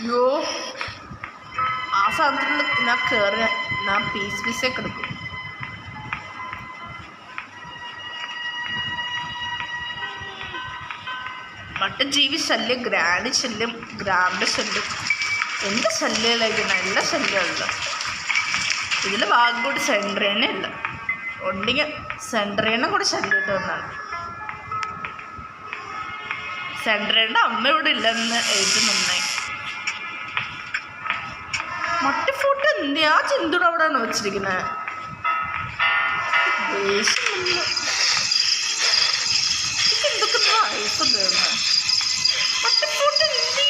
അയ്യോ ആ സാധനത്തിൽ ഞാൻ കയറി ഞാൻ പീസൊക്കെ എടുക്കും. മറ്റു ജീവി ശല്യം, ഗ്രാനി ശല്യം, ഗ്രാമ്പ് ശല്യം, എന്ത് ശല്യമായിരിക്കണം, എല്ലാ ശല്യമുള്ള ഇതിൽ ഭാഗം കൂടി സെൻട്രേനെ ഇല്ല. ഉണ്ടെങ്കിൽ സെൻട്രേനെ കൂടി ശല്യം ഇട്ട് വന്നാണ്. സെൻട്രേൻ്റെ അമ്മ ഇവിടെ ഇല്ലെന്ന് എഴുതി നന്നായി. മറ്റു ഫുഡ് എന്തിനാ ചിന്തൂടെ അവിടെയാണ് വെച്ചിരിക്കുന്നത്. എന്തൊക്കെ വയസ്സ് തീർന്ന് മറ്റു ഫുഡ് എന്തി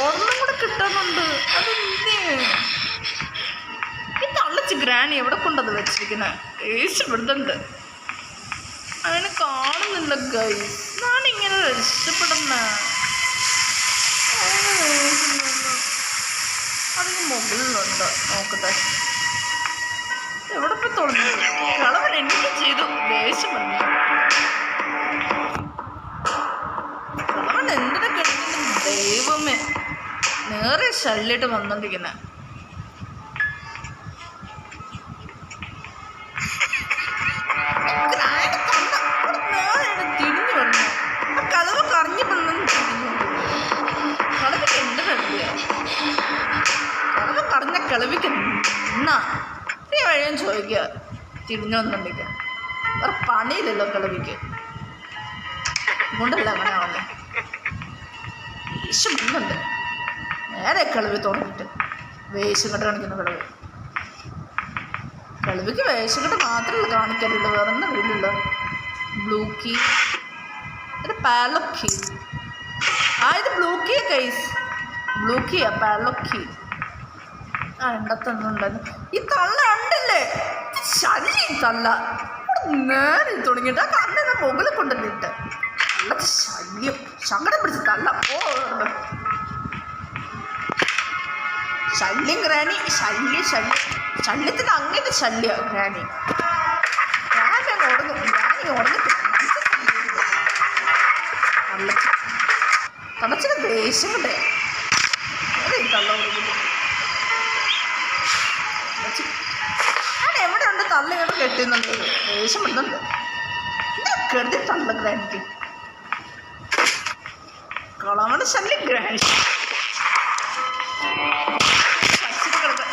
ഒരെണ്ണം കൂടെ കിട്ടുന്നുണ്ട്. അതെന്തേ ഈ തള്ളച്ച് ഗ്രാനി എവിടെ കൊണ്ടത് വെച്ചിരിക്കുന്നത്? ഇവിടുന്നുണ്ട് അങ്ങനെ കാണുന്നില്ല ഗൈസ്. ഞാനിങ്ങനെ രക്ഷപ്പെടുന്ന അതിന് മുകളിലുണ്ട്. നോക്കട്ടെ എവിടെ പോയി തുറന്നു. കളവൻ എനിക്ക് ചെയ്തു ദേഷ്യപ്പെടുന്നു. കളവൻ എന്തിനാ കിടക്കുന്ന ദൈവമേ. നേരെ ശല്യമായിട്ട് വന്നോണ്ടിരിക്കുന്ന തിരിഞ്ഞു വന്നു. ആ കളവ് കറങ്ങി വന്നു തിരിഞ്ഞു. കളവിക്ക് എന്ത് കളിയാ? കളവ് കറഞ്ഞ കളവിക്ക് എന്നാ ഈ വഴിയും ചോദിക്കുക. തിരിഞ്ഞു വന്നുണ്ടെങ്കിൽ വേറെ പണിയില്ലല്ലോ കളവിക്ക്. കൊണ്ടല്ല അങ്ങനെ ആവല്ലേ. ഇഷ്ടമുണ്ട് നേരെ കളവി തുടങ്ങിയിട്ട് വേഷം കെട്ട് കാണിക്കുന്ന കളവ്. കളവിക്ക് വേഷം കെട്ട് മാത്രമല്ല കാണിക്കാറുള്ളൂ, വേറെ ഒന്നും അറിയില്ലല്ലോ. ബ്ലൂ കീ, ഇത് പാലൊക് കീ. ഇത് ബ്ലൂ കീ ഗൈസ്, ബ്ലൂ കീയാ പാലൊക് കീ. എണ്ടത്തൊന്നുണ്ടായിരുന്നു. ഈ തള്ള ഉണ്ടല്ലേ ശല്യം. തള്ള നേരെ തുടങ്ങിയിട്ട് ആ കണ്ണിനെ മുകളിൽ കൊണ്ടുവന്നിട്ട് നല്ല ശല്യം. സങ്കടം പിടിച്ച് തള്ള പോ. ശല്യം ഗ്രാനി, ശല്യം ശല്യം. ശല്യത്തിന് അങ്ങനത്തെ ശല്യ ഗ്രാനി. ഗ്രാനി അങ്ങ് ഉടങ്ങും. ഗ്രാനി ഉടങ്ങത്തില്ല. തളച്ചിന് ദേഷ്യം കണ്ടേ തള്ള ഉടങ്ങുന്നു. ഞാൻ എവിടെ ഉണ്ട് തള്ള ഇങ്ങനെ കെട്ടുന്നുണ്ട്. ദേഷ്യം പെടുന്നുണ്ട്. എന്താ കരുതി തള്ള ഗ്രാനിക്ക്. കളവണ ശല്യം ഗ്രാനി.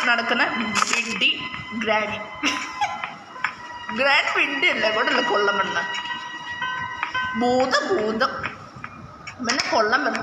നടക്കുന്ന വിണ്ടി ഗ്രാനി. ഗ്രാൻഡ് വിണ്ടി അല്ലേ കൂടെ കൊള്ളം വണ്ണ ഭൂതം പിന്നെ കൊള്ളം വന്നു.